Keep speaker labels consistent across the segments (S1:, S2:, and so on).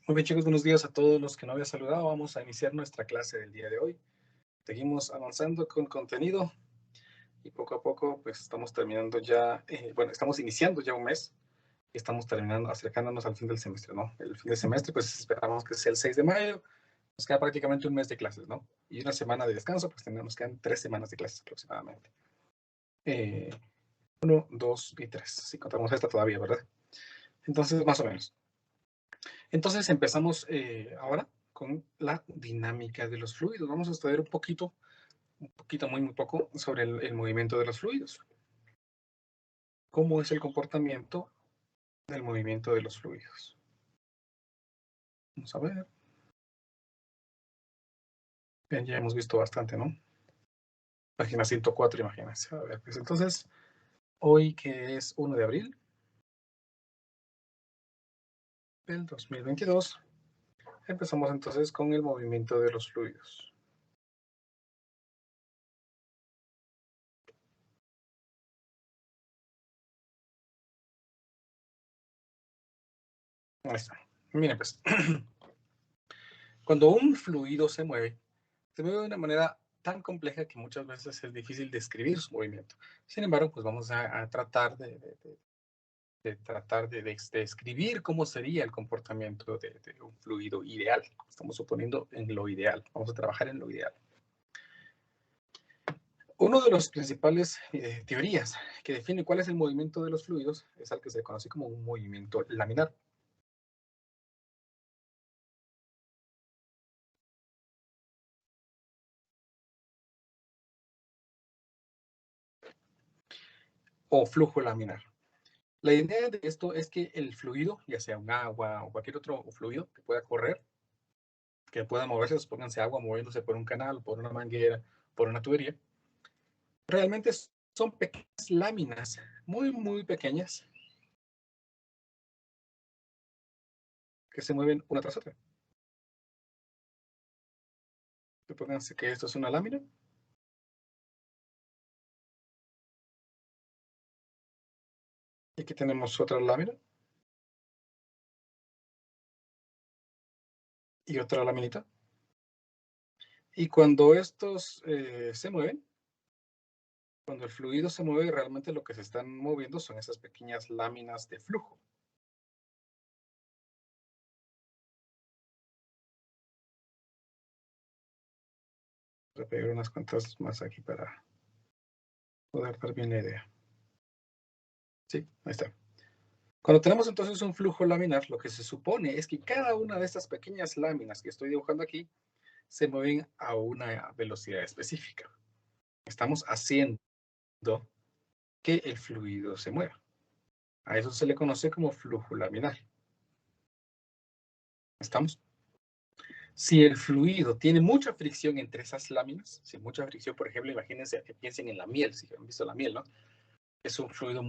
S1: Muy bien, chicos, buenos días a todos los que no había saludado. Vamos a iniciar nuestra clase del día de hoy. Seguimos avanzando con contenido y poco a poco, pues estamos terminando ya, estamos iniciando ya un mes y estamos terminando, acercándonos al fin del semestre, ¿no? El fin del semestre, pues esperamos que sea el 6 de mayo. Nos queda prácticamente un mes de clases, ¿no? Y una semana de descanso, pues nos quedan 3 semanas de clases aproximadamente. 1, 2 y 3, si contamos esta todavía, ¿verdad? Entonces, más o menos. Entonces empezamos ahora con la dinámica de los fluidos. Vamos a estudiar un poquito, muy poco, sobre el movimiento de los fluidos. ¿Cómo es el comportamiento del movimiento de los fluidos? Vamos a ver. Bien, ya hemos visto bastante, ¿no? Página 104, imagínense. A ver, pues entonces, hoy que es 1 de abril del 2022, empezamos entonces con el movimiento de los fluidos. Ahí está. Miren, pues, cuando un fluido se mueve de una manera tan compleja que muchas veces es difícil describir su movimiento. Sin embargo, pues vamos a tratar de describir cómo sería el comportamiento de un fluido ideal. Estamos suponiendo en lo ideal. Vamos a trabajar en lo ideal. Uno de los principales teorías que define cuál es el movimiento de los fluidos es el que se conoce como un movimiento laminar. O flujo laminar. La idea de esto es que el fluido, ya sea un agua o cualquier otro fluido que pueda correr, que pueda moverse, supónganse agua moviéndose por un canal, por una manguera, por una tubería, realmente son pequeñas láminas, muy pequeñas, que se mueven una tras otra. Supónganse que esto es una lámina. Y aquí tenemos otra lámina. Y otra laminita. Y cuando estos se mueven, cuando el fluido se mueve, realmente lo que se están moviendo son esas pequeñas láminas de flujo. Voy a pegar unas cuantas más aquí para poder dar bien la idea. Sí, ahí está. Cuando tenemos entonces un flujo laminar, lo que se supone es que cada una de estas pequeñas láminas que estoy dibujando aquí se mueven a una velocidad específica. Estamos haciendo que el fluido se mueva. A eso se le conoce como flujo laminar. ¿Estamos? Si el fluido tiene mucha fricción entre esas láminas, si mucha fricción, por ejemplo, imagínense que piensen en la miel, si han visto la miel, ¿no? Es un fluido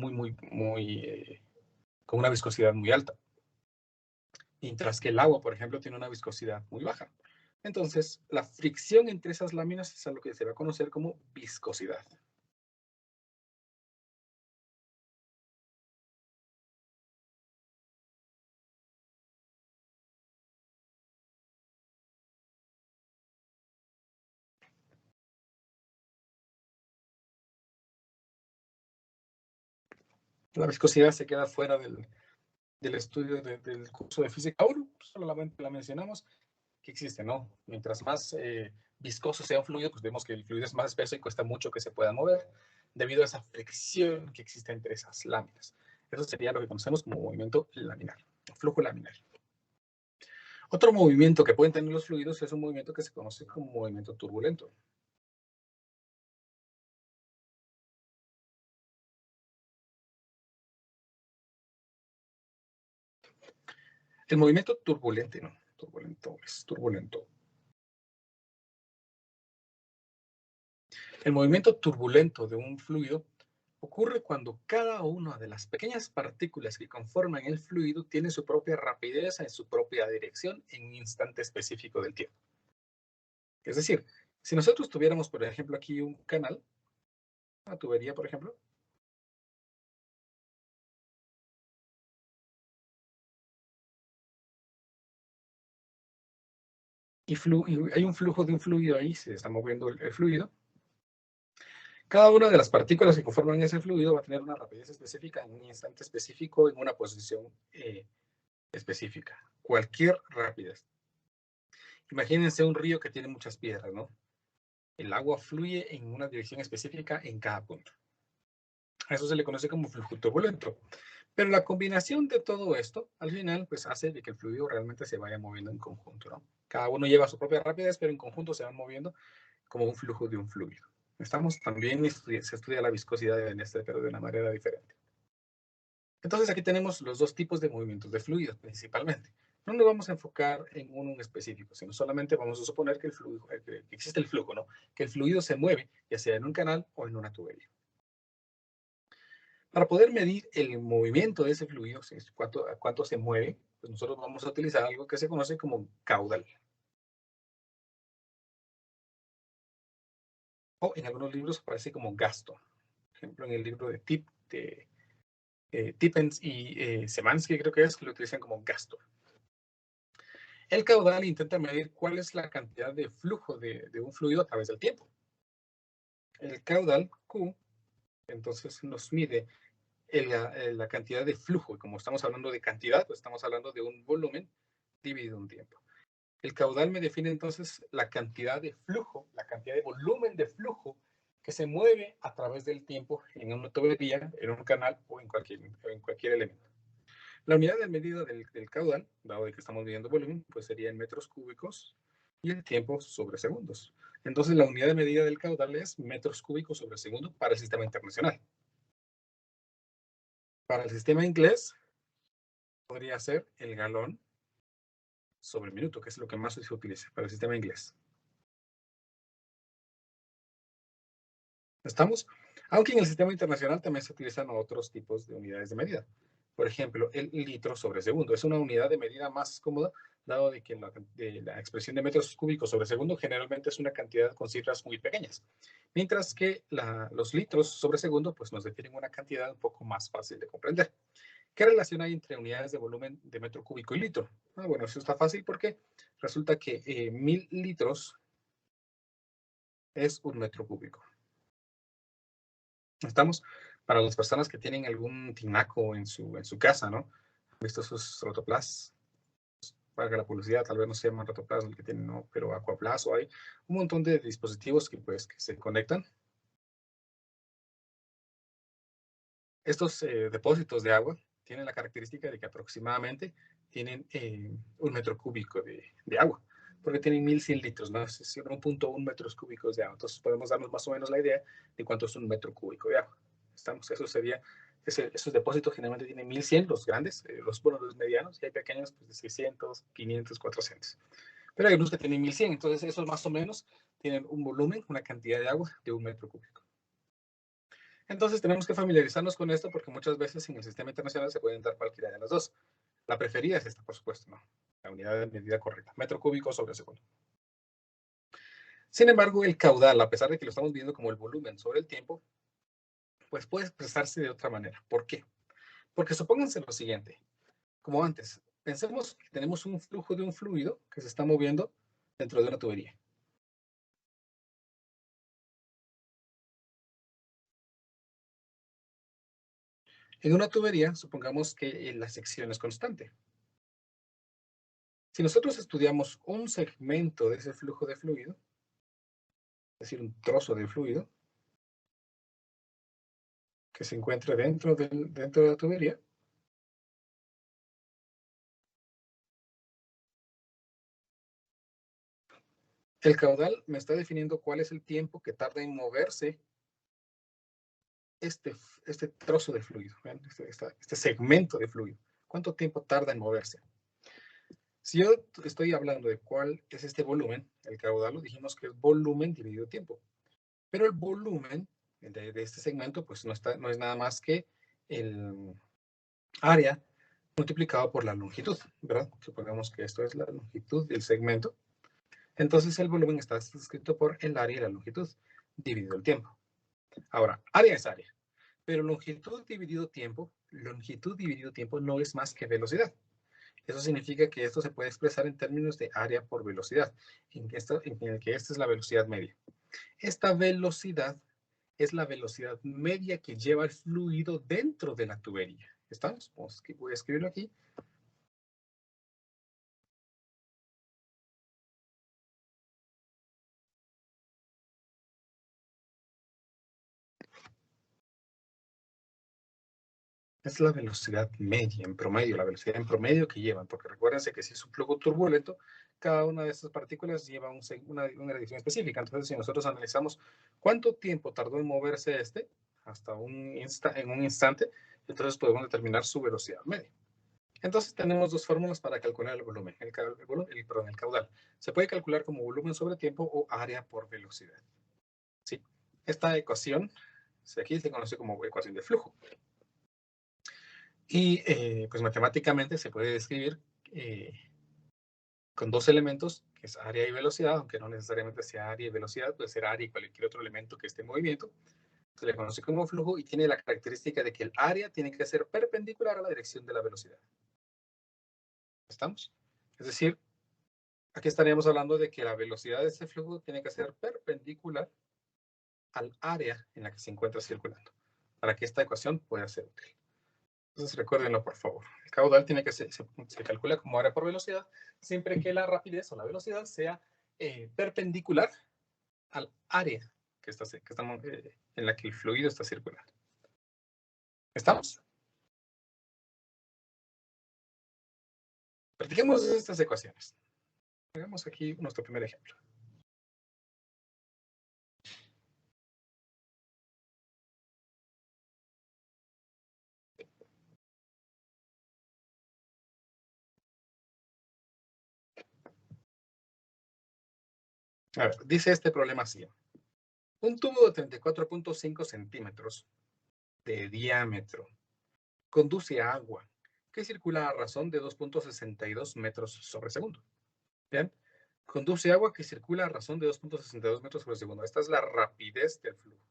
S1: con una viscosidad muy alta. Mientras que el agua, por ejemplo, tiene una viscosidad muy baja. Entonces, la fricción entre esas láminas es a lo que se va a conocer como viscosidad. La viscosidad se queda fuera del estudio del curso de física 1, solamente la mencionamos, que existe, ¿no? Mientras más viscoso sea un fluido, pues vemos que el fluido es más espeso y cuesta mucho que se pueda mover debido a esa fricción que existe entre esas láminas. Eso sería lo que conocemos como movimiento laminar, flujo laminar. Otro movimiento que pueden tener los fluidos es un movimiento que se conoce como movimiento turbulento. El movimiento turbulente, ¿no? Turbulento es turbulento. El movimiento turbulento de un fluido ocurre cuando cada una de las pequeñas partículas que conforman el fluido tiene su propia rapidez en su propia dirección en un instante específico del tiempo. Es decir, si nosotros tuviéramos, por ejemplo, aquí un canal, una tubería, por ejemplo, y hay un flujo de un fluido ahí, se está moviendo el fluido. Cada una de las partículas que conforman ese fluido va a tener una rapidez específica en un instante específico, en una posición específica. Cualquier rapidez. Imagínense un río que tiene muchas piedras, ¿no? El agua fluye en una dirección específica en cada punto. A eso se le conoce como flujo turbulento. Pero la combinación de todo esto, al final, pues hace de que el fluido realmente se vaya moviendo en conjunto, ¿no? Cada uno lleva su propia rapidez, pero en conjunto se van moviendo como un flujo de un fluido. También se estudia la viscosidad en este, pero de una manera diferente. Entonces aquí tenemos los dos tipos de movimientos de fluidos principalmente. No nos vamos a enfocar en uno en específico, sino solamente vamos a suponer que existe el flujo, ¿no? Que el fluido se mueve, ya sea en un canal o en una tubería. Para poder medir el movimiento de ese fluido, cuánto se mueve, pues nosotros vamos a utilizar algo que se conoce como caudal. O en algunos libros aparece como gasto. Por ejemplo, en el libro de Tippens y Semansky, creo que lo utilizan como gasto. El caudal intenta medir cuál es la cantidad de flujo de un fluido a través del tiempo. El caudal Q, entonces, nos mide la cantidad de flujo. Y como estamos hablando de cantidad, pues estamos hablando de un volumen dividido en tiempo. El caudal me define entonces la cantidad de flujo, la cantidad de volumen de flujo que se mueve a través del tiempo en una tubería, en un canal o en cualquier elemento. La unidad de medida del caudal, dado de que estamos midiendo volumen, pues sería en metros cúbicos y el tiempo sobre segundos. Entonces la unidad de medida del caudal es metros cúbicos sobre segundo para el sistema internacional. Para el sistema inglés podría ser el galón sobre minuto, que es lo que más se utiliza para el sistema inglés. ¿Estamos? Aunque en el sistema internacional también se utilizan otros tipos de unidades de medida. Por ejemplo, el litro sobre segundo. Es una unidad de medida más cómoda, dado de que la expresión de metros cúbicos sobre segundo generalmente es una cantidad con cifras muy pequeñas. Mientras que los litros sobre segundo pues nos definen una cantidad un poco más fácil de comprender. ¿Qué relación hay entre unidades de volumen de metro cúbico y litro? Bueno, eso está fácil porque resulta que 1000 litros es un metro cúbico. Estamos para las personas que tienen algún tinaco en su casa, ¿no? ¿Han visto esos rotoplas? Para la publicidad, tal vez no se llaman rotoplas el que tienen, ¿no? Pero Aquaplas o hay un montón de dispositivos que se conectan. Estos depósitos de agua tienen la característica de que aproximadamente tienen 1 metro cúbico de agua, porque tienen 1100 litros, ¿no? Es 1.1 metros cúbicos de agua. Entonces podemos darnos más o menos la idea de cuánto es 1 metro cúbico de agua. Eso sería, esos depósitos generalmente tienen 1100, los grandes, los medianos, y hay pequeños pues, de 600, 500, 400. Pero hay unos que tienen 1100, entonces esos más o menos tienen un volumen, una cantidad de agua de 1 metro cúbico. Entonces tenemos que familiarizarnos con esto porque muchas veces en el sistema internacional se pueden dar cualquiera de las dos. La preferida es esta, por supuesto, ¿no? La unidad de medida correcta, metro cúbico sobre segundo. Sin embargo, el caudal, a pesar de que lo estamos viendo como el volumen sobre el tiempo, pues puede expresarse de otra manera. ¿Por qué? Porque supónganse lo siguiente, como antes, pensemos que tenemos un flujo de un fluido que se está moviendo dentro de una tubería. En una tubería, supongamos que la sección es constante. Si nosotros estudiamos un segmento de ese flujo de fluido, es decir, un trozo de fluido, que se encuentra dentro de la tubería, el caudal me está definiendo cuál es el tiempo que tarda en moverse este trozo de fluido, este segmento de fluido. ¿Cuánto tiempo tarda en moverse? Si yo estoy hablando de cuál es este volumen, el caudal lo dijimos que es volumen dividido tiempo. Pero el volumen de este segmento pues no es nada más que el área multiplicado por la longitud, ¿verdad? Supongamos que esto es la longitud del segmento. Entonces el volumen está escrito por el área y la longitud dividido el tiempo. Ahora, área es área, pero longitud dividido tiempo no es más que velocidad. Eso significa que esto se puede expresar en términos de área por velocidad, en el que esta es la velocidad media. Esta velocidad es la velocidad media que lleva el fluido dentro de la tubería. ¿Estamos? Voy a escribirlo aquí. Es la velocidad media, en promedio, la velocidad en promedio que llevan, porque recuérdense que si es un flujo turbulento, cada una de estas partículas lleva una dirección específica. Entonces, si nosotros analizamos cuánto tiempo tardó en moverse hasta en un instante, entonces podemos determinar su velocidad media. Entonces, tenemos dos fórmulas para calcular el volumen, el caudal. Se puede calcular como volumen sobre tiempo o área por velocidad. ¿Sí? Esta ecuación, aquí se conoce como ecuación de flujo. Y pues matemáticamente se puede describir con dos elementos, que es área y velocidad, aunque no necesariamente sea área y velocidad, puede ser área y cualquier otro elemento que esté en movimiento. Se le conoce como flujo y tiene la característica de que el área tiene que ser perpendicular a la dirección de la velocidad. ¿Estamos? Es decir, aquí estaríamos hablando de que la velocidad de este flujo tiene que ser perpendicular al área en la que se encuentra circulando, para que esta ecuación pueda ser útil. Entonces, recuérdenlo, por favor. El caudal tiene que se calcula como área por velocidad, siempre que la rapidez o la velocidad sea perpendicular al área en la que el fluido está circulando. ¿Estamos? Practiquemos estas ecuaciones. Hagamos aquí nuestro primer ejemplo. A ver, dice este problema así. Un tubo de 34.5 centímetros de diámetro conduce a agua que circula a razón de 2.62 metros sobre segundo. Bien, conduce agua que circula a razón de 2.62 metros sobre segundo. Esta es la rapidez del flujo.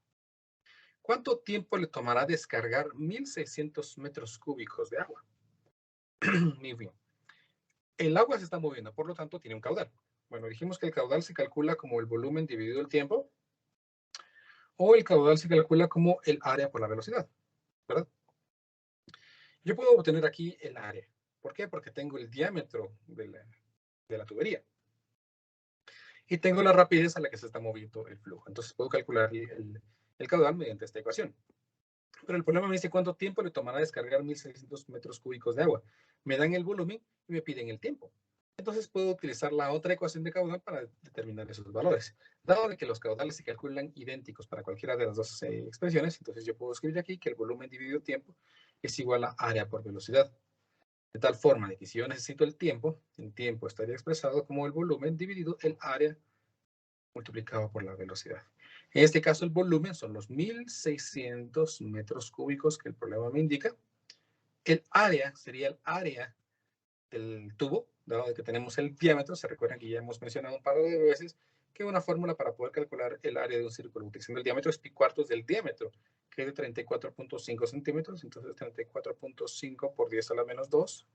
S1: ¿Cuánto tiempo le tomará descargar 1.600 metros cúbicos de agua? Muy bien. El agua se está moviendo, por lo tanto tiene un caudal. Bueno, dijimos que el caudal se calcula como el volumen dividido el tiempo, o el caudal se calcula como el área por la velocidad, ¿verdad? Yo puedo obtener aquí el área. ¿Por qué? Porque tengo el diámetro de la tubería. Y tengo la rapidez a la que se está moviendo el flujo. Entonces puedo calcular el caudal mediante esta ecuación. Pero el problema me dice cuánto tiempo le tomará descargar 1.600 metros cúbicos de agua. Me dan el volumen y me piden el tiempo. Entonces puedo utilizar la otra ecuación de caudal para determinar esos valores. Dado que los caudales se calculan idénticos para cualquiera de las dos expresiones, entonces yo puedo escribir aquí que el volumen dividido tiempo es igual a área por velocidad. De tal forma de que si yo necesito el tiempo estaría expresado como el volumen dividido el área multiplicado por la velocidad. En este caso el volumen son los 1.600 metros cúbicos que el problema me indica. El área sería el área del tubo, dado que tenemos el diámetro. Se recuerdan que ya hemos mencionado un par de veces que una fórmula para poder calcular el área de un círculo utilizando el diámetro es pi cuartos del diámetro, que es de 34.5 centímetros. Entonces 34.5 por 10 a la menos 2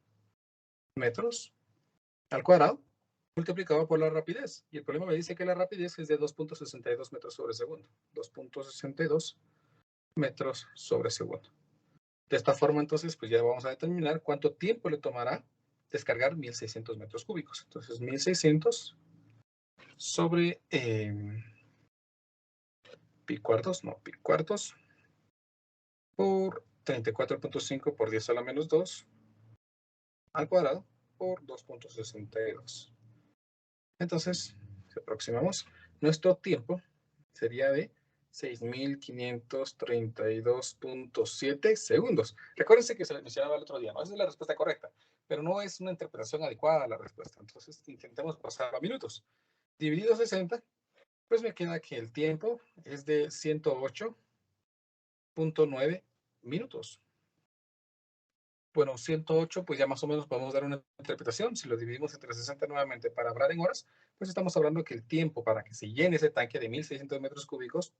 S1: metros al cuadrado multiplicado por la rapidez. Y el problema me dice que la rapidez es de 2.62 metros sobre segundo. 2.62 metros sobre segundo. De esta forma, entonces, pues ya vamos a determinar cuánto tiempo le tomará descargar 1.600 metros cúbicos. Entonces, 1.600 sobre pi cuartos por 34.5 por 10 a la menos 2 al cuadrado por 2.62. Entonces, si aproximamos, nuestro tiempo sería de 6.532.7 segundos. Recuérdense que se les mencionaba el otro día, ¿no? Esa es la respuesta correcta, pero no es una interpretación adecuada a la respuesta. Entonces, intentemos pasar a minutos. Dividido 60, pues me queda que el tiempo es de 108.9 minutos. Bueno, 108, pues ya más o menos podemos dar una interpretación. Si lo dividimos entre 60 nuevamente para hablar en horas, pues estamos hablando que el tiempo para que se llene ese tanque de 1.600 metros cúbicos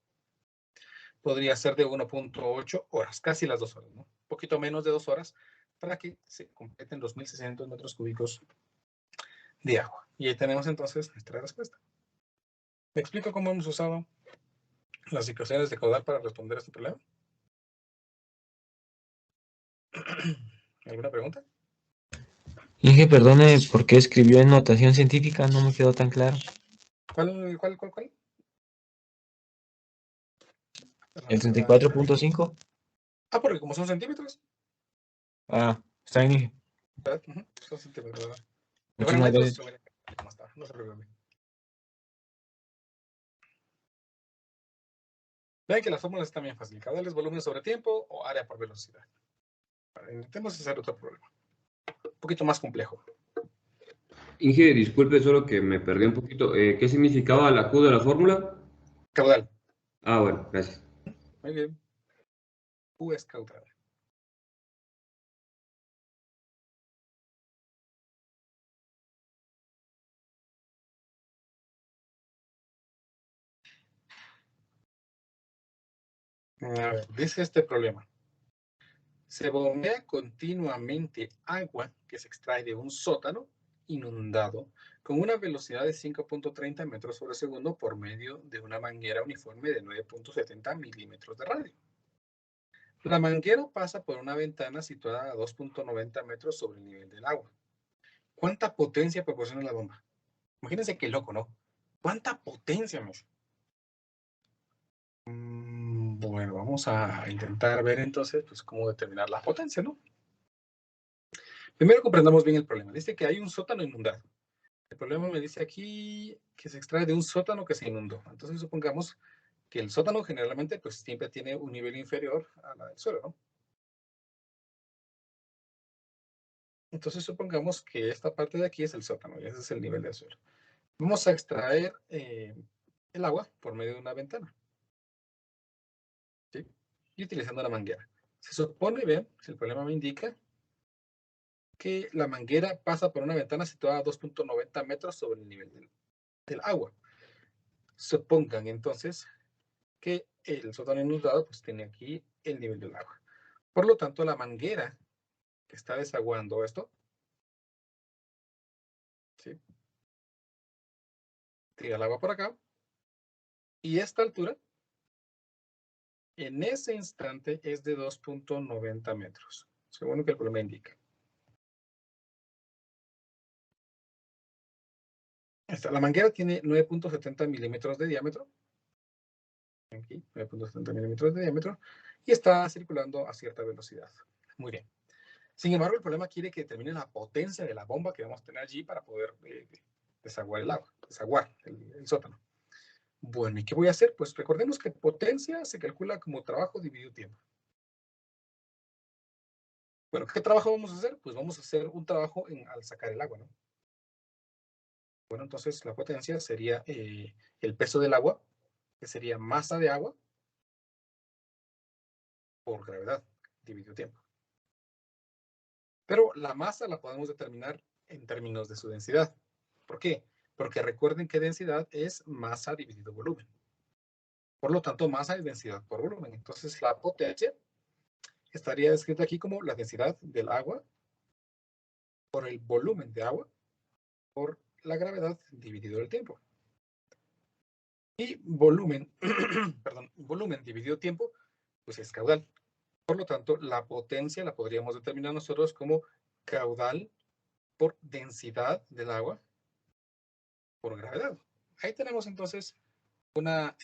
S1: podría ser de 1.8 horas, casi las 2 horas, ¿no? Un poquito menos de 2 horas para que se completen los 1.600 metros cúbicos de agua. Y ahí tenemos entonces nuestra respuesta. ¿Me explico cómo hemos usado las ecuaciones de caudal para responder a este problema? ¿Alguna pregunta?
S2: Inge, perdone, ¿por qué escribió en notación científica? No me quedó tan claro.
S1: ¿Cuál?
S2: ¿El 34.5?
S1: Ah, porque como son centímetros.
S2: Ah, está bien, Inge.
S1: Son centímetros, ¿verdad? Si fueran
S2: Muchísimas
S1: metros,
S2: gracias.
S1: se hubiera quedado como está. No se preocupe. Vean que las fórmulas están bien fáciles. Caudal es volumen sobre tiempo o área por velocidad. Vale, intentemos hacer otro problema. Un poquito más complejo.
S3: Inge, disculpe, solo que me perdí un poquito. ¿Qué significaba la Q de la fórmula?
S1: Caudal.
S3: Ah, bueno, gracias.
S1: Muy bien. Q es caudal. A ver, dice este problema. Se bombea continuamente agua que se extrae de un sótano inundado con una velocidad de 5.30 metros sobre segundo por medio de una manguera uniforme de 9.70 milímetros de radio. La manguera pasa por una ventana situada a 2.90 metros sobre el nivel del agua. ¿Cuánta potencia proporciona la bomba? Imagínense qué loco, ¿no? ¿Cuánta potencia, mes? Bueno, vamos a intentar ver entonces pues, cómo determinar la potencia, ¿no? Primero comprendamos bien el problema. Dice que hay un sótano inundado. El problema me dice aquí que se extrae de un sótano que se inundó. Entonces supongamos que el sótano generalmente pues siempre tiene un nivel inferior a la del suelo, ¿no? Entonces supongamos que esta parte de aquí es el sótano y ese es el nivel del suelo. Vamos a extraer el agua por medio de una ventana. ¿Sí? Y utilizando la manguera. Se supone, vean, si el problema me indica que la manguera pasa por una ventana situada a 2.90 metros sobre el nivel del agua. Supongan entonces que el sótano inundado pues tiene aquí el nivel del agua. Por lo tanto, la manguera que está desaguando esto, ¿sí? Tira el agua por acá. Y esta altura, en ese instante, es de 2.90 metros, según lo que el problema indica. La manguera tiene 9.70 milímetros de diámetro. Aquí, 9.70 milímetros de diámetro. Y está circulando a cierta velocidad. Muy bien. Sin embargo, el problema quiere que determine la potencia de la bomba que vamos a tener allí para poder desaguar el agua, desaguar el sótano. Bueno, ¿y qué voy a hacer? Pues recordemos que potencia se calcula como trabajo dividido tiempo. Bueno, ¿qué trabajo vamos a hacer? Pues vamos a hacer un trabajo al sacar el agua, ¿no? Bueno, entonces la potencia sería el peso del agua, que sería masa de agua por gravedad, dividido tiempo. Pero la masa la podemos determinar en términos de su densidad. ¿Por qué? Porque recuerden que densidad es masa dividido volumen. Por lo tanto, masa es densidad por volumen. Entonces, la potencia estaría escrita aquí como la densidad del agua por el volumen de agua por la gravedad dividido el tiempo. Y volumen, perdón, volumen dividido tiempo, pues es caudal. Por lo tanto, la potencia la podríamos determinar nosotros como caudal por densidad del agua por gravedad. Ahí tenemos entonces una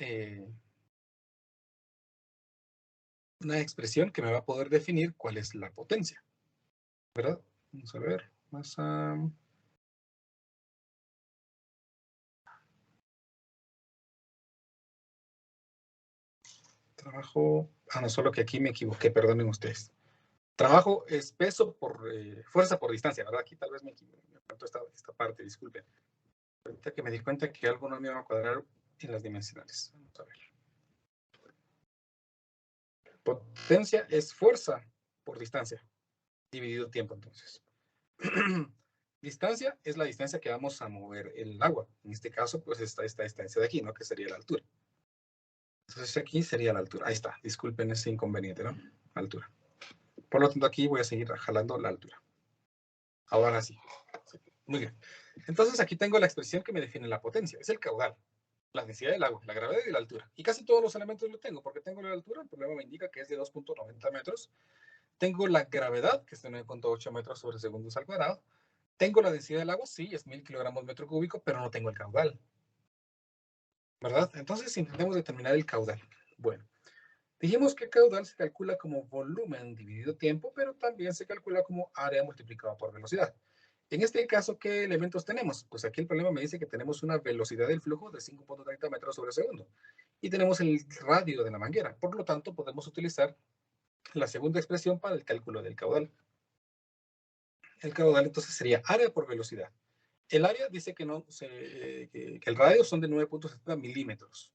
S1: expresión que me va a poder definir cuál es la potencia, ¿verdad? Vamos a ver, masa. Trabajo, no, solo que aquí me equivoqué, perdonen ustedes. Trabajo es peso por fuerza por distancia, ¿verdad? Aquí tal vez me faltó esta parte, disculpen. Ahorita que me di cuenta que algo no me iba a cuadrar en las dimensionales. Vamos a ver. Potencia es fuerza por distancia, dividido tiempo, entonces. Distancia es la distancia que vamos a mover el agua. En este caso, pues esta distancia de aquí, ¿no? Que sería la altura. Entonces aquí sería la altura. Ahí está. Disculpen ese inconveniente, ¿no? Altura. Por lo tanto, aquí voy a seguir jalando la altura. Ahora sí. Muy bien. Entonces, aquí tengo la expresión que me define la potencia. Es el caudal, la densidad del agua, la gravedad y la altura. Y casi todos los elementos lo tengo, porque tengo la altura, el problema me indica que es de 2.90 metros. Tengo la gravedad, que es de 9.8 metros sobre segundos al cuadrado. Tengo la densidad del agua, sí, es 1000 kilogramos metro cúbico, pero no tengo el caudal. ¿Verdad? Entonces, intentemos determinar el caudal. Bueno, dijimos que caudal se calcula como volumen dividido tiempo, pero también se calcula como área multiplicada por velocidad. En este caso, ¿qué elementos tenemos? Pues aquí el problema me dice que tenemos una velocidad del flujo de 5.30 metros sobre segundo y tenemos el radio de la manguera. Por lo tanto, podemos utilizar la segunda expresión para el cálculo del caudal. El caudal entonces sería área por velocidad. El área dice que, que el radio son de 9.70 milímetros.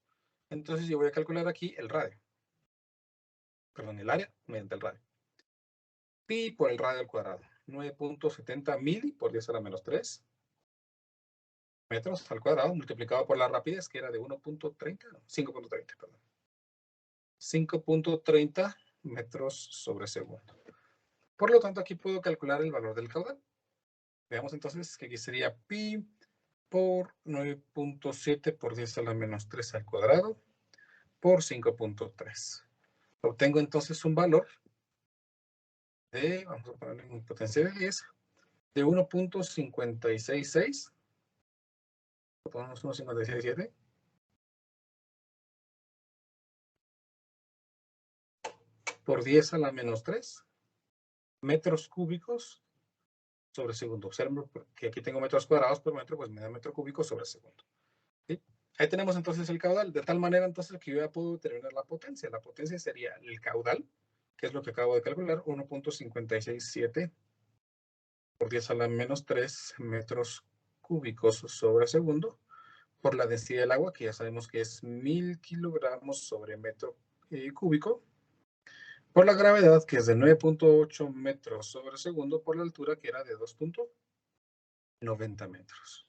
S1: Entonces yo voy a calcular aquí el radio. Perdón, el área mediante el radio. Pi por el radio al cuadrado. 9.70 mil por 10 a la menos 3 metros al cuadrado multiplicado por la rapidez, que era de 1.30, 5.30, perdón. 5.30 metros sobre segundo. Por lo tanto, aquí puedo calcular el valor del caudal. Veamos entonces que aquí sería pi por 9.7 por 10 a la menos 3 al cuadrado por 5.3. Obtengo entonces un valor de, vamos a ponerle un potencia de 10, de 1.566. Ponemos 1.567. Por 10 a la menos 3 metros cúbicos sobre segundo. Observen que aquí tengo metros cuadrados por metro, pues me da metro cúbico sobre segundo. ¿Sí? Ahí tenemos entonces el caudal, de tal manera entonces que yo ya puedo determinar la potencia. La potencia sería el caudal, que es lo que acabo de calcular, 1.567 por 10 a la menos 3 metros cúbicos sobre segundo, por la densidad del agua, que ya sabemos que es 1000 kilogramos sobre metro cúbico, por la gravedad, que es de 9.8 metros sobre segundo, por la altura, que era de 2.90 metros.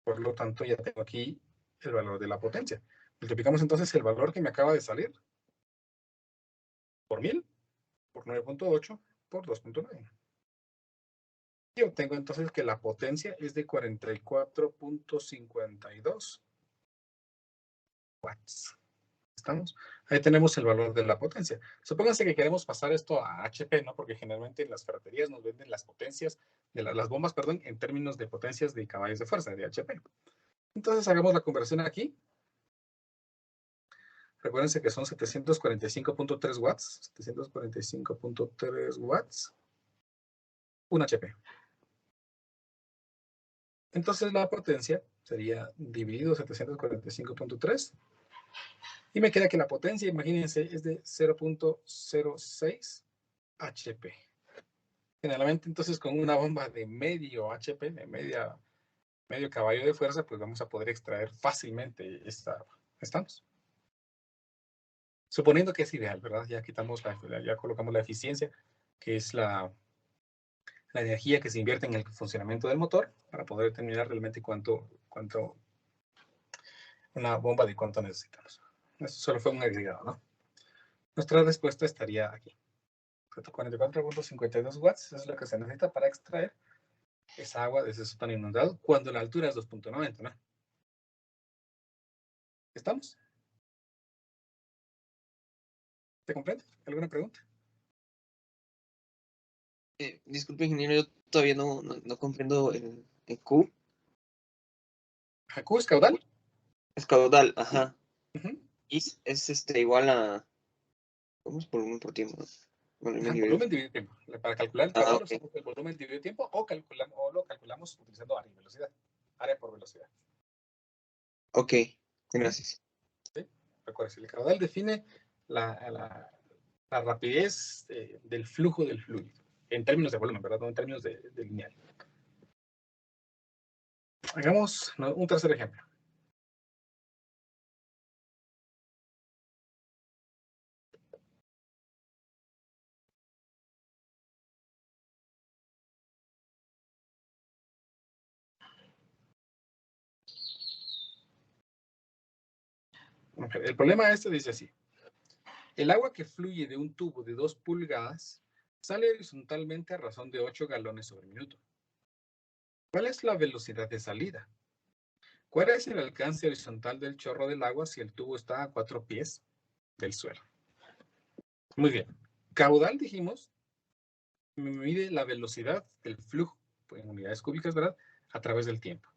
S1: Por lo tanto, ya tengo aquí el valor de la potencia. Multiplicamos entonces el valor que me acaba de salir por 1000, por 9.8, por 2.9. Y obtengo entonces que la potencia es de 44.52 watts. ¿Estamos? Ahí tenemos el valor de la potencia. Supónganse que queremos pasar esto a HP, ¿no? Porque generalmente en las ferreterías nos venden las potencias, las bombas, perdón, en términos de potencias de caballos de fuerza, de HP. Entonces hagamos la conversión aquí. Recuérdense que son 745.3 watts. 745.3 watts. 1 HP. Entonces la potencia sería dividido 745.3. Y me queda que la potencia, imagínense, es de 0.06 HP. Generalmente, entonces, con una bomba de medio HP, de medio caballo de fuerza, pues vamos a poder extraer fácilmente esta agua. ¿Estamos? Suponiendo que es ideal, ¿verdad? Ya ya colocamos la eficiencia, que es la energía que se invierte en el funcionamiento del motor, para poder determinar realmente una bomba de cuánto necesitamos. Eso solo fue un agregado, ¿no? Nuestra respuesta estaría aquí. 44.52 watts es lo que se necesita para extraer esa agua de ese sótano inundado cuando la altura es 2.90, ¿no? ¿Estamos? ¿Te comprende? ¿Alguna pregunta?
S2: Disculpe, ingeniero, yo todavía no comprendo el Q.
S1: ¿Q es caudal?
S2: Es caudal, ajá.
S1: Uh-huh.
S2: Y es igual a... ¿Cómo es volumen por tiempo?
S1: Volumen dividido tiempo. Para calcular el caudal
S2: okay.
S1: usamos el volumen dividido tiempo o lo calculamos utilizando área y velocidad. Área por velocidad.
S2: Ok, gracias.
S1: ¿Sí? Recuerda, el caudal define la rapidez del flujo del fluido. En términos de volumen, ¿verdad? No en términos de lineal. Hagamos un tercer ejemplo. El problema dice así. El agua que fluye de un tubo de 2 pulgadas sale horizontalmente a razón de 8 galones sobre minuto. ¿Cuál es la velocidad de salida? ¿Cuál es el alcance horizontal del chorro del agua si el tubo está a 4 pies del suelo? Muy bien. Caudal, dijimos, mide la velocidad del flujo en unidades cúbicas, ¿verdad? A través del tiempo.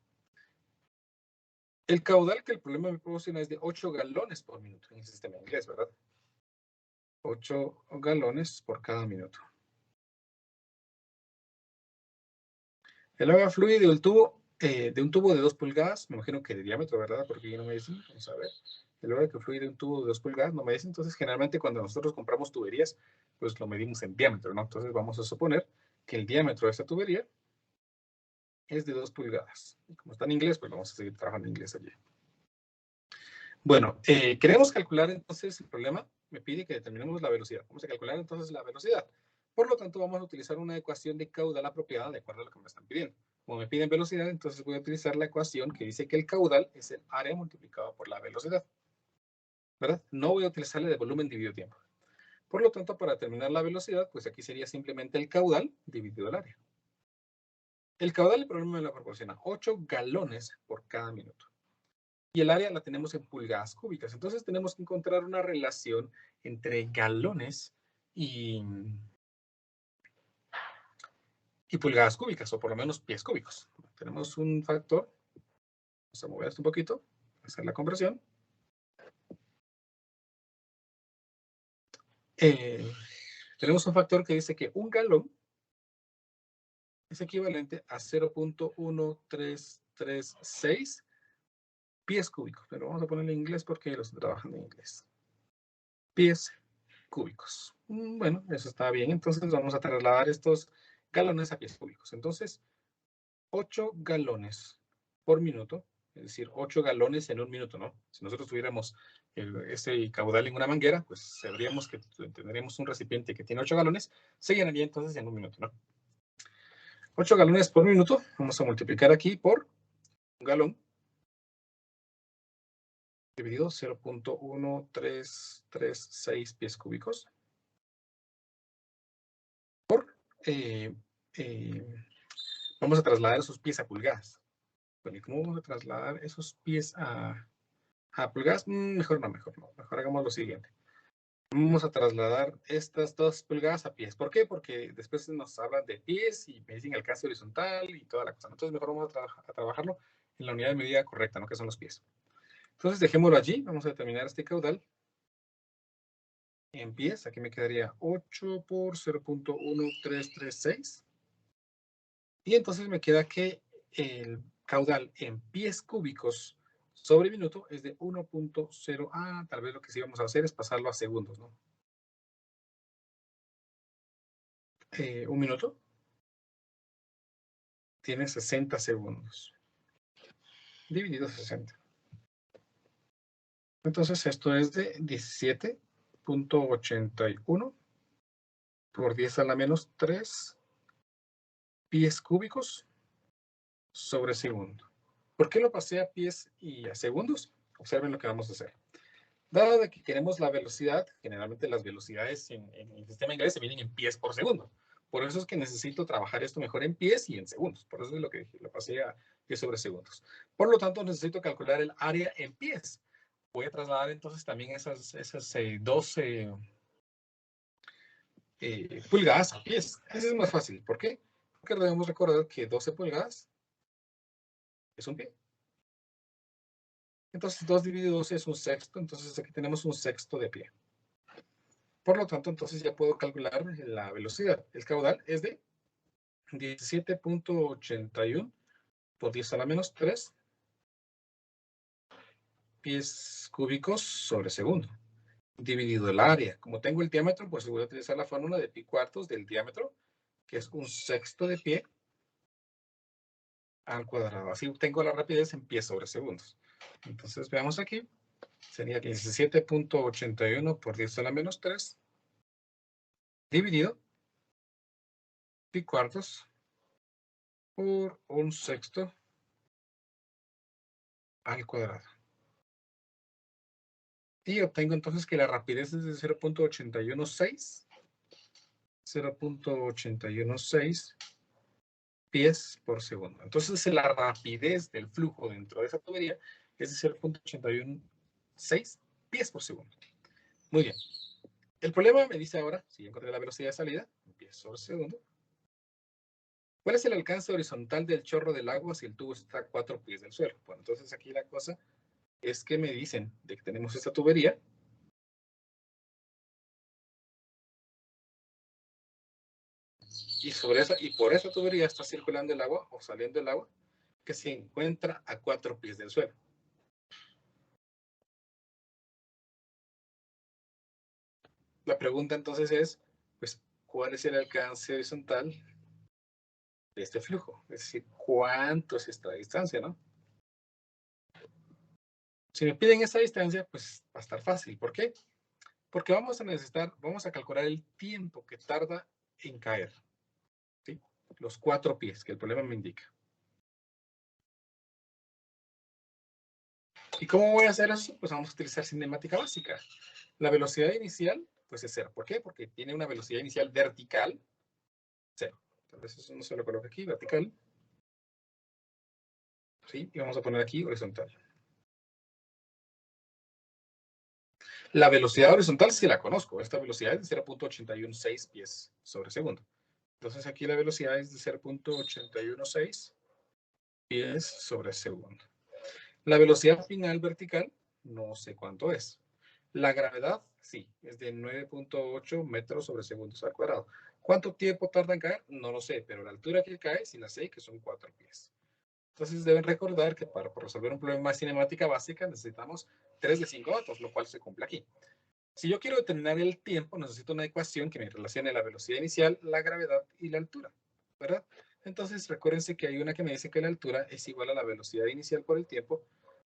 S1: El caudal que el problema me proporciona es de 8 galones por minuto en el sistema inglés, ¿verdad? 8 galones por cada minuto. El agua fluye de un tubo de 2 pulgadas, me imagino que de diámetro, ¿verdad? Porque aquí no me dicen, vamos a ver. El agua que fluye de un tubo de 2 pulgadas no me dicen, entonces generalmente cuando nosotros compramos tuberías, pues lo medimos en diámetro, ¿no? Entonces vamos a suponer que el diámetro de esta tubería es de 2 pulgadas. Y como está en inglés, pues vamos a seguir trabajando en inglés allí. Bueno, queremos calcular entonces el problema, me pide que determinemos la velocidad. Vamos a calcular entonces la velocidad. Por lo tanto, vamos a utilizar una ecuación de caudal apropiada de acuerdo a lo que me están pidiendo. Como me piden velocidad, entonces voy a utilizar la ecuación que dice que el caudal es el área multiplicado por la velocidad. ¿Verdad? No voy a utilizarle de volumen dividido tiempo. Por lo tanto, para determinar la velocidad, pues aquí sería simplemente el caudal dividido el área. El caudal del problema me lo proporciona 8 galones por cada minuto. Y el área la tenemos en pulgadas cúbicas. Entonces tenemos que encontrar una relación entre galones y pulgadas cúbicas, o por lo menos pies cúbicos. Tenemos un factor, vamos a mover esto un poquito, hacer la conversión. Tenemos un factor que dice que un galón es equivalente a 0.1336 pies cúbicos. Pero vamos a ponerlo en inglés porque los trabajan en inglés. Pies cúbicos. Bueno, eso está bien. Entonces vamos a trasladar estos galones a pies cúbicos. Entonces, 8 galones por minuto, es decir, 8 galones en un minuto, ¿no? Si nosotros tuviéramos ese caudal en una manguera, pues sabríamos que tendríamos un recipiente que tiene 8 galones, se llenaría entonces en un minuto, ¿no? 8 galones por minuto, vamos a multiplicar aquí por un galón, dividido 0.1336 pies cúbicos, por, vamos a trasladar esos pies a pulgadas. Bueno, ¿y cómo vamos a trasladar esos pies a pulgadas? Mejor no. Mejor hagamos lo siguiente. Vamos a trasladar estas 2 pulgadas a pies. ¿Por qué? Porque después nos hablan de pies y me dicen alcance horizontal y toda la cosa. Entonces mejor vamos a trabajarlo en la unidad de medida correcta, ¿no? Que son los pies. Entonces dejémoslo allí. Vamos a determinar este caudal en pies. Aquí me quedaría 8 por 0.1336. Y entonces me queda que el caudal en pies cúbicos sobre minuto es de 1.0. Tal vez lo que sí vamos a hacer es pasarlo a segundos, ¿no? Un minuto tiene 60 segundos. Dividido 60. Entonces esto es de 17.81 por 10 a la menos 3 pies cúbicos sobre segundo. ¿Por qué lo pasé a pies y a segundos? Observen lo que vamos a hacer. Dado de que queremos la velocidad, generalmente las velocidades en el sistema inglés se vienen en pies por segundo. Por eso es que necesito trabajar esto mejor en pies y en segundos. Por eso es lo que dije, lo pasé a pies sobre segundos. Por lo tanto, necesito calcular el área en pies. Voy a trasladar entonces también esas 12 pulgadas a pies. Eso es más fácil. ¿Por qué? Porque debemos recordar que 12 pulgadas es un pie. Entonces 2 dividido 12 es un sexto. Entonces aquí tenemos un sexto de pie. Por lo tanto, entonces ya puedo calcular la velocidad. El caudal es de 17.81 por 10 a la menos 3 pies cúbicos sobre segundo, dividido el área. Como tengo el diámetro, pues voy a utilizar la fórmula de pi cuartos del diámetro, que es un sexto de pie al cuadrado. Así tengo la rapidez en pies sobre segundos. Entonces, veamos aquí. Sería 17.81 por 10 a la menos 3 dividido pi cuartos por un sexto al cuadrado. Y obtengo entonces que la rapidez es de 0.816. 0.816 pies por segundo. Entonces la rapidez del flujo dentro de esa tubería es de 0.816 pies por segundo. Muy bien. El problema me dice ahora, si yo encontré la velocidad de salida, pies por segundo, ¿cuál es el alcance horizontal del chorro del agua si el tubo está a 4 pies del suelo? Bueno, entonces aquí la cosa es que me dicen de que tenemos esta tubería. Y por esa tubería está circulando el agua o saliendo el agua que se encuentra a 4 pies del suelo. La pregunta entonces es, pues, ¿cuál es el alcance horizontal de este flujo? Es decir, ¿cuánto es esta distancia, no? Si me piden esa distancia, pues va a estar fácil. ¿Por qué? Porque vamos a calcular el tiempo que tarda en caer. ¿Sí? Los 4 pies que el problema me indica. ¿Y cómo voy a hacer eso? Pues vamos a utilizar cinemática básica. La velocidad inicial, pues es 0. ¿Por qué? Porque tiene una velocidad inicial vertical, 0. Entonces eso no se lo coloco aquí, vertical. ¿Sí? Y vamos a poner aquí horizontal. La velocidad horizontal sí la conozco. Esta velocidad es de 0.816 pies sobre segundo. Entonces aquí la velocidad es de 0.816 pies sobre segundo. La velocidad final vertical, no sé cuánto es. La gravedad, sí, es de 9.8 metros sobre segundos al cuadrado. ¿Cuánto tiempo tarda en caer? No lo sé, pero la altura que cae, sí la sé, que son 4 pies. Entonces deben recordar que para resolver un problema de cinemática básica necesitamos 3 de 5 datos, lo cual se cumple aquí. Si yo quiero determinar el tiempo, necesito una ecuación que me relacione la velocidad inicial, la gravedad y la altura, ¿verdad? Entonces recuérdense que hay una que me dice que la altura es igual a la velocidad inicial por el tiempo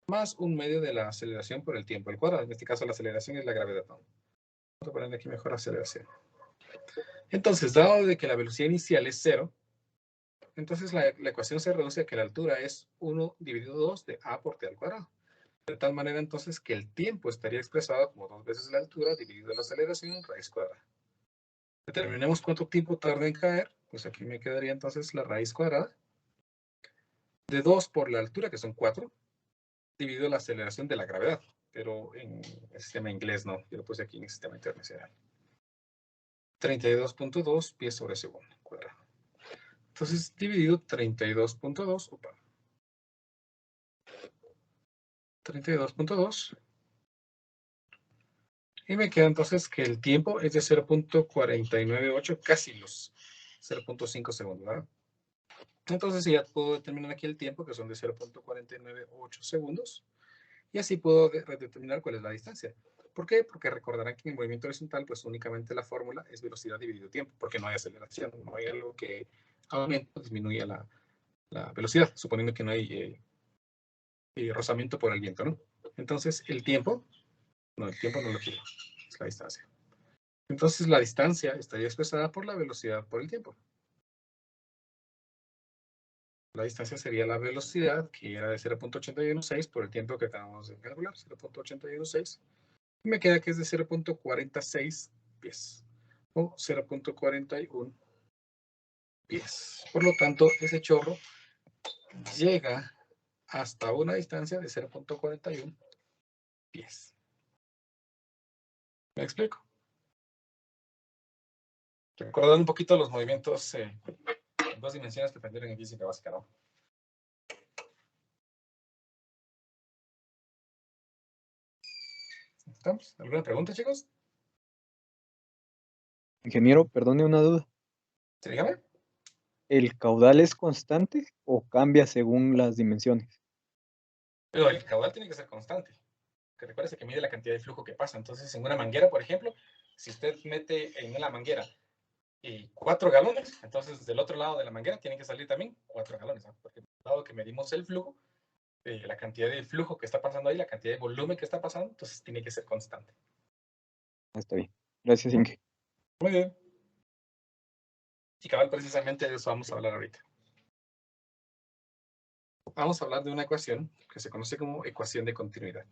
S1: más un medio de la aceleración por el tiempo al cuadrado. En este caso la aceleración es la gravedad, ¿no? Vamos a poner aquí mejor aceleración. Entonces, dado de que la velocidad inicial es 0, entonces la ecuación se reduce a que la altura es 1 dividido 2 de a por t al cuadrado. De tal manera entonces que el tiempo estaría expresado como 2 veces la altura dividido la aceleración raíz cuadrada. Determinemos cuánto tiempo tarda en caer. Pues aquí me quedaría entonces la raíz cuadrada de 2 por la altura, que son 4, dividido la aceleración de la gravedad. Pero en el sistema inglés no, yo lo puse aquí en el sistema internacional. 32.2 pies sobre segundo cuadrado. Entonces, dividido 32.2, 32.2. Y me queda entonces que el tiempo es de 0.498, casi los 0.5 segundos, ¿verdad? Entonces ya puedo determinar aquí el tiempo, que son de 0.498 segundos. Y así puedo determinar cuál es la distancia. ¿Por qué? Porque recordarán que en el movimiento horizontal, pues únicamente la fórmula es velocidad dividido tiempo, porque no hay aceleración, no hay algo que aumente o disminuya la velocidad, suponiendo que no hay rozamiento por el viento, ¿no? Entonces, el tiempo no lo quiero, es la distancia. Entonces, la distancia estaría expresada por la velocidad por el tiempo. La distancia sería la velocidad, que era de 0.816 por el tiempo que acabamos de calcular, 0.816. Y me queda que es de 0.46 pies, o 0.41 pies. Por lo tanto, ese chorro llega hasta una distancia de 0.41 pies. ¿Me explico? Recordando un poquito los movimientos en 2 dimensiones que aprendieron en física básica, ¿no? ¿Estamos? ¿Alguna pregunta, chicos?
S4: Ingeniero, perdone una duda.
S1: ¿Sí, dígame?
S4: ¿El caudal es constante o cambia según las dimensiones?
S1: Pero el caudal tiene que ser constante. Que recuerde que mide la cantidad de flujo que pasa. Entonces, en una manguera, por ejemplo, si usted mete en la manguera 4 galones, entonces del otro lado de la manguera tienen que salir también 4 galones, ¿no? Porque dado que medimos el flujo, la cantidad de flujo que está pasando ahí, la cantidad de volumen que está pasando, entonces tiene que ser constante.
S4: Está bien. Gracias, Inge.
S1: Muy bien. Y cabal, precisamente de eso vamos a hablar ahorita. Vamos a hablar de una ecuación que se conoce como ecuación de continuidad.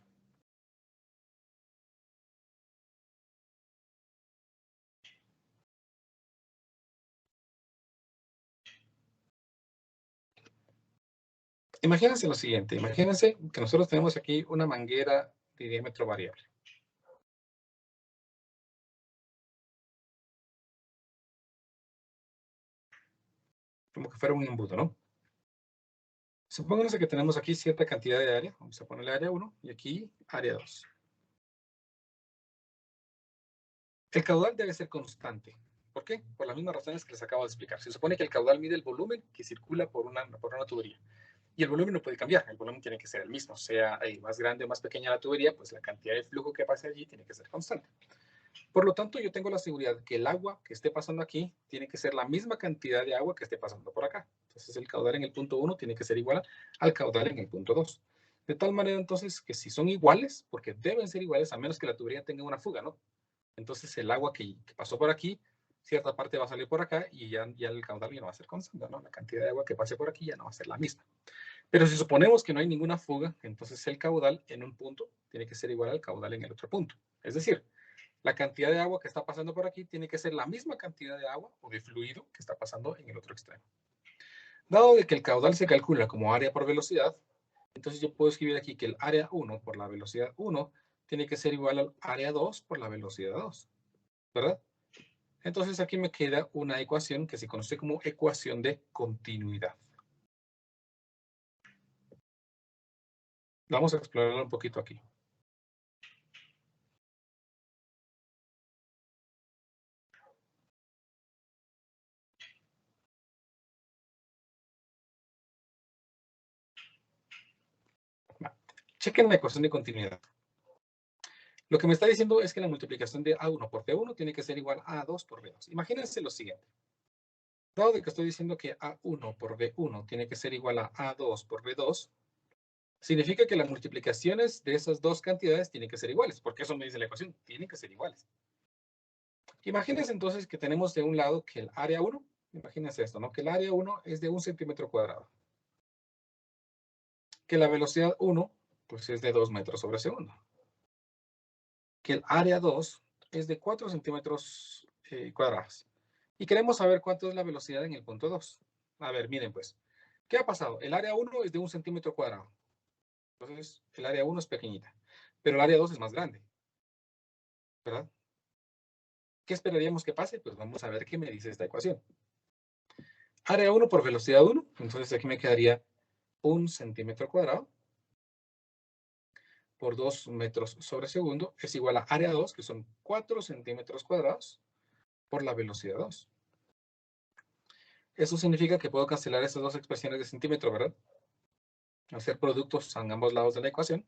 S1: Imagínense lo siguiente. Imagínense que nosotros tenemos aquí una manguera de diámetro variable. Como que fuera un embudo, ¿no? Supónganse que tenemos aquí cierta cantidad de área. Vamos a ponerle área 1 y aquí área 2. El caudal debe ser constante. ¿Por qué? Por las mismas razones que les acabo de explicar. Se supone que el caudal mide el volumen que circula por una tubería. Y el volumen no puede cambiar. El volumen tiene que ser el mismo. Sea más grande o más pequeña la tubería, pues la cantidad de flujo que pase allí tiene que ser constante. Por lo tanto, yo tengo la seguridad que el agua que esté pasando aquí tiene que ser la misma cantidad de agua que esté pasando por acá. Entonces, el caudal en el punto 1 tiene que ser igual al caudal en el punto 2. De tal manera, entonces, que si son iguales, porque deben ser iguales, a menos que la tubería tenga una fuga, ¿no? Entonces, el agua que pasó por aquí, cierta parte va a salir por acá y ya el caudal ya no va a ser constante, ¿no? La cantidad de agua que pase por aquí ya no va a ser la misma. Pero si suponemos que no hay ninguna fuga, entonces el caudal en un punto tiene que ser igual al caudal en el otro punto. Es decir, la cantidad de agua que está pasando por aquí tiene que ser la misma cantidad de agua o de fluido que está pasando en el otro extremo. Dado de que el caudal se calcula como área por velocidad, entonces yo puedo escribir aquí que el área 1 por la velocidad 1 tiene que ser igual al área 2 por la velocidad 2, ¿verdad? Entonces aquí me queda una ecuación que se conoce como ecuación de continuidad. Vamos a explorarla un poquito aquí. Chequen la ecuación de continuidad. Lo que me está diciendo es que la multiplicación de A1 por B1 tiene que ser igual a A2 por B2. Imagínense lo siguiente. Dado de que estoy diciendo que A1 por B1 tiene que ser igual a A2 por B2, significa que las multiplicaciones de esas dos cantidades tienen que ser iguales, porque eso me dice la ecuación, tienen que ser iguales. Imagínense entonces que tenemos de un lado que el área 1, imagínense esto, ¿no? Que el área 1 es de 1 centímetro cuadrado. Que la velocidad 1, pues es de 2 metros sobre segundo. Que el área 2 es de 4 centímetros cuadrados. Y queremos saber cuánto es la velocidad en el punto 2. A ver, miren pues. ¿Qué ha pasado? El área 1 es de 1 centímetro cuadrado. Entonces, el área 1 es pequeñita. Pero el área 2 es más grande. ¿Verdad? ¿Qué esperaríamos que pase? Pues vamos a ver qué me dice esta ecuación. Área 1 por velocidad 1. Entonces aquí me quedaría 1 centímetro cuadrado por 2 metros sobre segundo es igual a área 2, que son 4 centímetros cuadrados, por la velocidad 2. Eso significa que puedo cancelar esas dos expresiones de centímetro, ¿verdad? Hacer productos en ambos lados de la ecuación.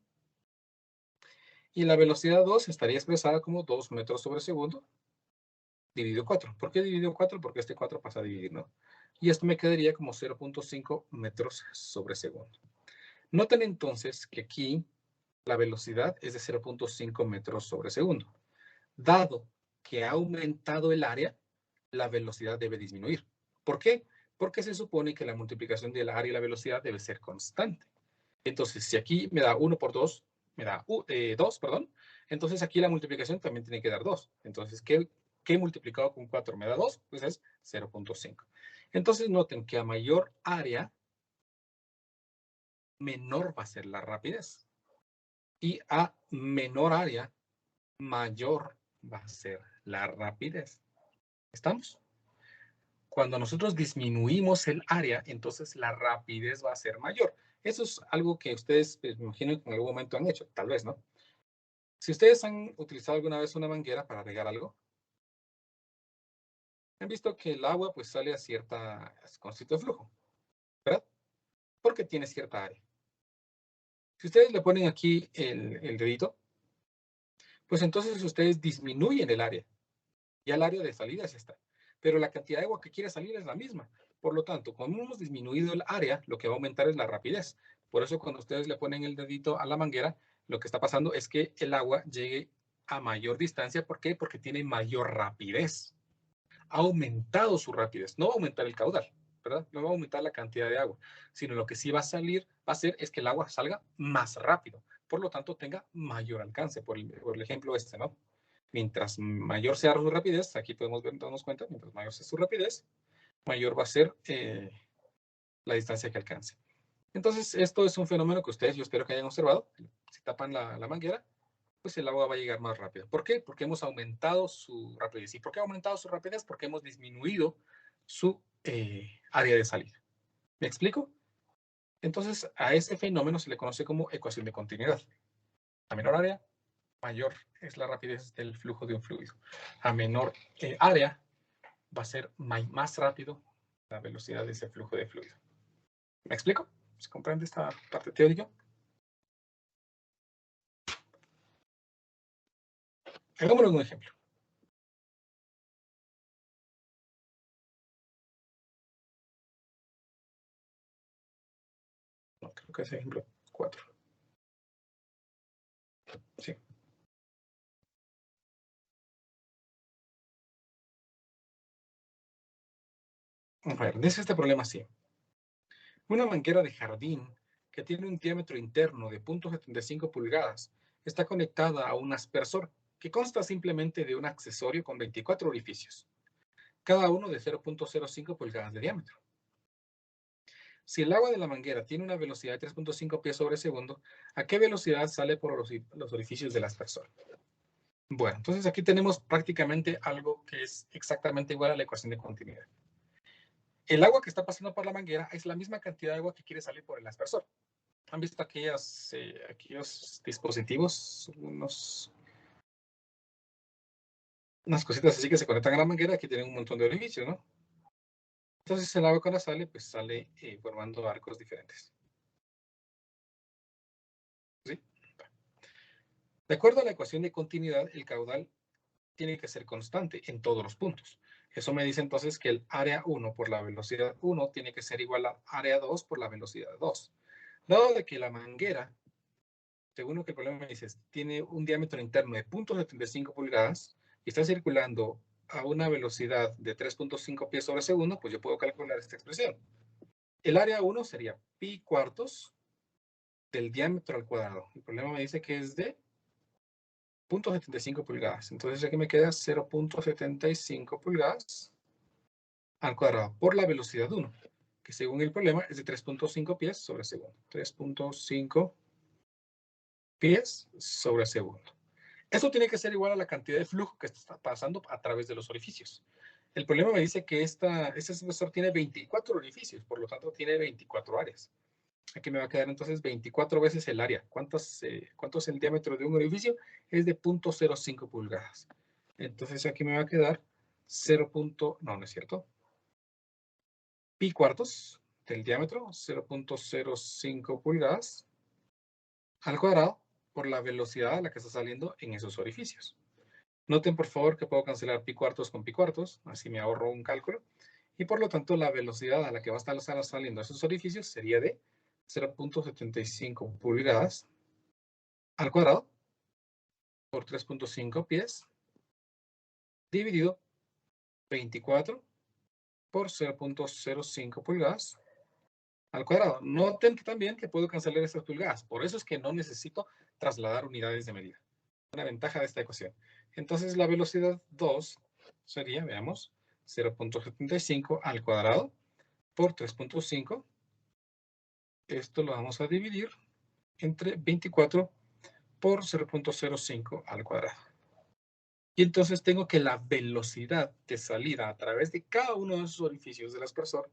S1: Y la velocidad 2 estaría expresada como 2 metros sobre segundo dividido 4. ¿Por qué dividido 4? Porque este 4 pasa a dividir, ¿no? Y esto me quedaría como 0.5 metros sobre segundo. Noten entonces que aquí la velocidad es de 0.5 metros sobre segundo. Dado que ha aumentado el área, la velocidad debe disminuir. ¿Por qué? Porque se supone que la multiplicación del área y la velocidad debe ser constante. Entonces, si aquí me da 1 por 2, me da 2, perdón, entonces aquí la multiplicación también tiene que dar 2. Entonces, ¿qué multiplicado con 4 me da 2? Pues es 0.5. Entonces, noten que a mayor área, menor va a ser la rapidez. Y a menor área, mayor va a ser la rapidez. ¿Estamos? Cuando nosotros disminuimos el área, entonces la rapidez va a ser mayor. Eso es algo que ustedes, me imagino, que en algún momento han hecho, tal vez, ¿no? Si ustedes han utilizado alguna vez una manguera para regar algo, han visto que el agua pues sale con cierto flujo, ¿verdad? Porque tiene cierta área. Si ustedes le ponen aquí el dedito, pues entonces ustedes disminuyen el área. Ya el área de salida es esta. Pero la cantidad de agua que quiere salir es la misma. Por lo tanto, como hemos disminuido el área, lo que va a aumentar es la rapidez. Por eso cuando ustedes le ponen el dedito a la manguera, lo que está pasando es que el agua llegue a mayor distancia. ¿Por qué? Porque tiene mayor rapidez. Ha aumentado su rapidez. No va a aumentar el caudal, ¿verdad? No va a aumentar la cantidad de agua, sino lo que sí va a hacer es que el agua salga más rápido. Por lo tanto, tenga mayor alcance. Por el ejemplo este, ¿no? Mientras mayor sea su rapidez, aquí podemos darnos cuenta, mientras mayor sea su rapidez, mayor va a ser la distancia que alcance. Entonces, esto es un fenómeno que ustedes, yo espero que hayan observado. Si tapan la manguera, pues el agua va a llegar más rápido. ¿Por qué? Porque hemos aumentado su rapidez. ¿Y por qué ha aumentado su rapidez? Porque hemos disminuido su área de salida. ¿Me explico? Entonces, a ese fenómeno se le conoce como ecuación de continuidad. A menor área, mayor es la rapidez del flujo de un fluido. A menor área, va a ser más rápido la velocidad de ese flujo de fluido. ¿Me explico? ¿Se comprende esta parte teórica? Hagámoslo un ejemplo. No, creo que es ejemplo 4. Sí. A ver, dice este problema así. Una manguera de jardín que tiene un diámetro interno de 0.75 pulgadas está conectada a un aspersor que consta simplemente de un accesorio con 24 orificios, cada uno de 0.05 pulgadas de diámetro. Si el agua de la manguera tiene una velocidad de 3.5 pies sobre segundo, ¿a qué velocidad sale por los orificios del aspersor? Bueno, entonces aquí tenemos prácticamente algo que es exactamente igual a la ecuación de continuidad. El agua que está pasando por la manguera es la misma cantidad de agua que quiere salir por el aspersor. ¿Han visto aquellos dispositivos? Unas cositas así que se conectan a la manguera que tienen un montón de orificios, ¿no? Entonces el agua cuando sale, pues sale formando arcos diferentes. ¿Sí? De acuerdo a la ecuación de continuidad, el caudal tiene que ser constante en todos los puntos. Eso me dice entonces que el área 1 por la velocidad 1 tiene que ser igual a área 2 por la velocidad 2. Dado de que la manguera, según lo que el problema me dice, tiene un diámetro interno de 0.75 pulgadas y está circulando a una velocidad de 3.5 pies sobre segundo, pues yo puedo calcular esta expresión. El área 1 sería pi cuartos del diámetro al cuadrado. El problema me dice que es de 0.75 pulgadas. Entonces aquí me queda 0.75 pulgadas al cuadrado por la velocidad 1, que según el problema es de 3.5 pies sobre segundo. 3.5 pies sobre segundo. Esto tiene que ser igual a la cantidad de flujo que está pasando a través de los orificios. El problema me dice que este sensor tiene 24 orificios, por lo tanto tiene 24 áreas. Aquí me va a quedar entonces 24 veces el área. ¿Cuánto es el diámetro de un orificio? Es de 0.05 pulgadas. Entonces aquí me va a quedar 0. No, no es cierto. Pi cuartos del diámetro, 0.05 pulgadas al cuadrado por la velocidad a la que está saliendo en esos orificios. Noten por favor que puedo cancelar pi cuartos con pi cuartos, así me ahorro un cálculo. Y por lo tanto la velocidad a la que va a estar saliendo esos orificios sería de 0.75 pulgadas al cuadrado por 3.5 pies dividido 24 por 0.05 pulgadas al cuadrado. Noten también que puedo cancelar estas pulgadas. Por eso es que no necesito trasladar unidades de medida. Una ventaja de esta ecuación. Entonces la velocidad 2 sería, veamos, 0.75 al cuadrado por 3.5. Esto lo vamos a dividir entre 24 por 0.05 al cuadrado. Y entonces tengo que la velocidad de salida a través de cada uno de esos orificios del aspersor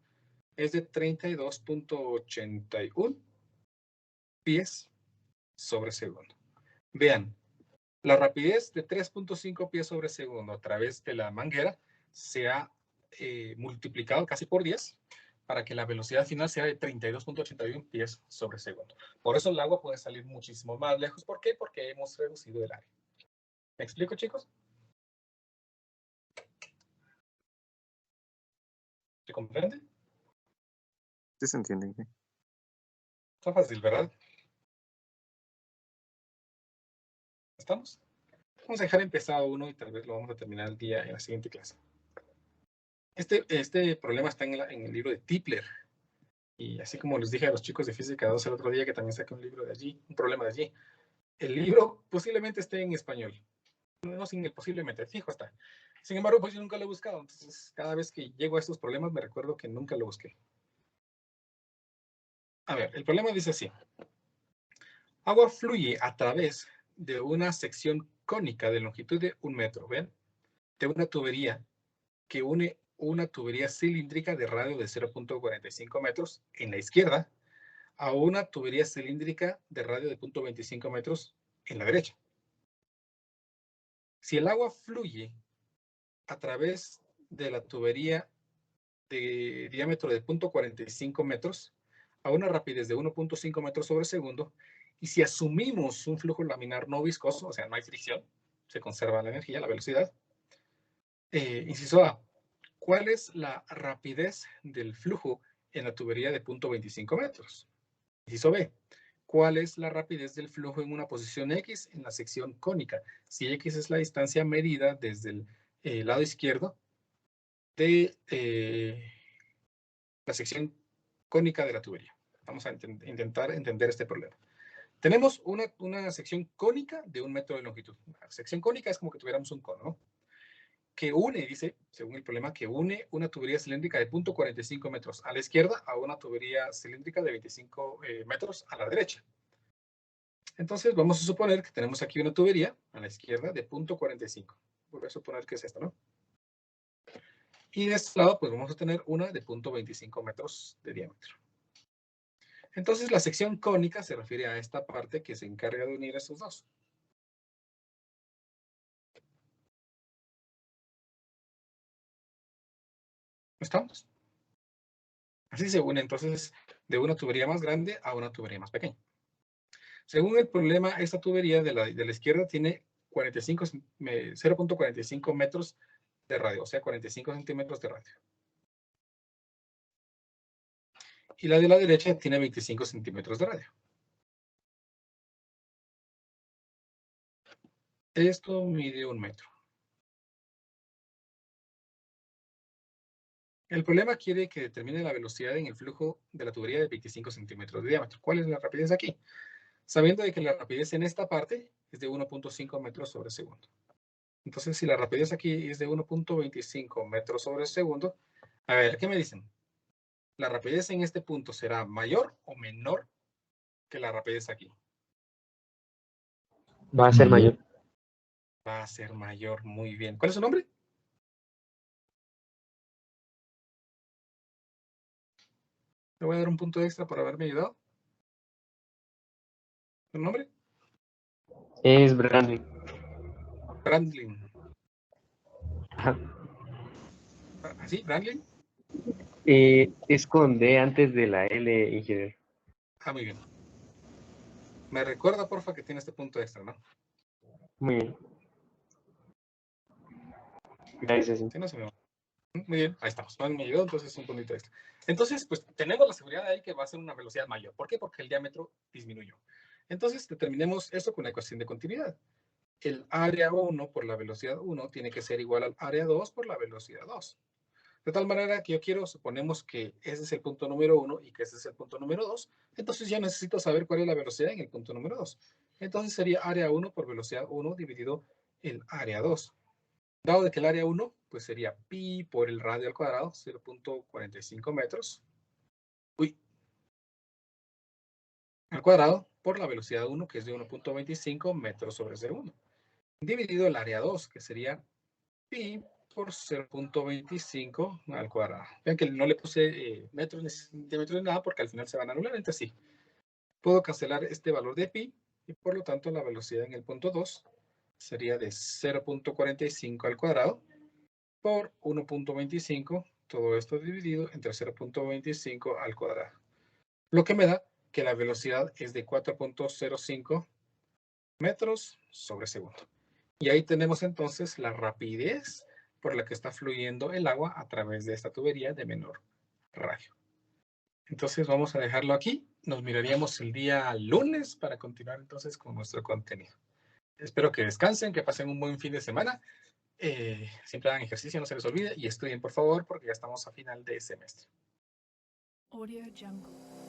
S1: es de 32.81 pies sobre segundo. Vean, la rapidez de 3.5 pies sobre segundo a través de la manguera se ha multiplicado casi por 10 para que la velocidad final sea de 32.81 pies sobre segundo. Por eso el agua puede salir muchísimo más lejos. ¿Por qué? Porque hemos reducido el área. ¿Me explico, chicos? ¿Se comprende?
S5: Sí se entiende.
S1: Está fácil, ¿verdad? ¿Estamos? Vamos a dejar empezado uno y tal vez lo vamos a terminar el día en la siguiente clase. Este problema está en el libro de Tipler. Y así como les dije a los chicos de Física 2 el otro día, que también saqué un libro de allí, un problema de allí. El libro posiblemente esté en español. No sin el posiblemente, fijo está. Sin embargo, pues yo nunca lo he buscado. Entonces, cada vez que llego a estos problemas, me recuerdo que nunca lo busqué. A ver, el problema dice así. Agua fluye a través de una sección cónica de longitud de 1 metro, ¿ven? De una tubería que une una tubería cilíndrica de radio de 0.45 metros en la izquierda a una tubería cilíndrica de radio de 0.25 metros en la derecha. Si el agua fluye a través de la tubería de diámetro de 0.45 metros a una rapidez de 1.5 metros sobre segundo, y si asumimos un flujo laminar no viscoso, o sea, no hay fricción, se conserva la energía, la velocidad. Inciso A, ¿cuál es la rapidez del flujo en la tubería de 0.25 metros? Inciso B, ¿cuál es la rapidez del flujo en una posición X en la sección cónica? Si X es la distancia medida desde el lado izquierdo de la sección cónica de la tubería. Vamos a intentar entender este problema. Tenemos una sección cónica de 1 metro de longitud. La sección cónica es como que tuviéramos un cono, ¿no? Que une, dice, según el problema, que une una tubería cilíndrica de 0.45 metros a la izquierda a una tubería cilíndrica de 25 metros a la derecha. Entonces, vamos a suponer que tenemos aquí una tubería a la izquierda de 0.45. Voy a suponer que es esta, ¿no? Y de este lado, pues vamos a tener una de 0.25 metros de diámetro. Entonces, la sección cónica se refiere a esta parte que se encarga de unir estos dos. ¿Estamos? Así se une entonces de una tubería más grande a una tubería más pequeña. Según el problema, esta tubería de la izquierda tiene 0.45 metros de radio, o sea, 45 centímetros de radio. Y la de la derecha tiene 25 centímetros de radio. Esto mide 1 metro. El problema quiere que determine la velocidad en el flujo de la tubería de 25 centímetros de diámetro. ¿Cuál es la rapidez aquí? Sabiendo de que la rapidez en esta parte es de 1.5 metros sobre segundo. Entonces, si la rapidez aquí es de 1.25 metros sobre segundo, a ver, ¿qué me dicen? ¿La rapidez en este punto será mayor o menor que la rapidez aquí?
S2: Va a ser mayor.
S1: Va a ser mayor, muy bien. ¿Cuál es su nombre? Le voy a dar un punto extra por haberme ayudado. ¿Su nombre?
S2: Es Brandon.
S1: Brandlin.
S2: Ajá.
S1: ¿Así? ¿Brandlin?
S2: Es con D antes de la L, ingeniero.
S1: Ah, muy bien. Me recuerda, porfa, que tiene este punto extra, ¿no?
S2: Muy bien. Gracias.
S1: Sí, no se me va. Muy bien, ahí estamos. Me ayudó, entonces un puntito extra. Entonces, pues tenemos la seguridad de ahí que va a ser una velocidad mayor. ¿Por qué? Porque el diámetro disminuyó. Entonces, determinemos esto con la ecuación de continuidad. El área 1 por la velocidad 1 tiene que ser igual al área 2 por la velocidad 2. De tal manera que yo quiero, suponemos que ese es el punto número 1 y que ese es el punto número 2. Entonces ya necesito saber cuál es la velocidad en el punto número 2. Entonces sería área 1 por velocidad 1 dividido el área 2. Dado de que el área 1, pues sería pi por el radio al cuadrado, 0.45 metros. Al cuadrado por la velocidad 1, que es de 1.25 metros sobre segundo. Dividido el área 2, que sería pi por 0.25 al cuadrado. Vean que no le puse metros ni centímetros ni nada porque al final se van a anular, entonces sí. Puedo cancelar este valor de pi y por lo tanto la velocidad en el punto 2 sería de 0.45 al cuadrado por 1.25, todo esto dividido entre 0.25 al cuadrado. Lo que me da que la velocidad es de 4.05 metros sobre segundo. Y ahí tenemos entonces la rapidez por la que está fluyendo el agua a través de esta tubería de menor radio. Entonces vamos a dejarlo aquí. Nos miraríamos el día lunes para continuar entonces con nuestro contenido. Espero que descansen, que pasen un buen fin de semana. Siempre hagan ejercicio, no se les olvide, y estudien por favor porque ya estamos a final de semestre.
S6: Audio Jungle.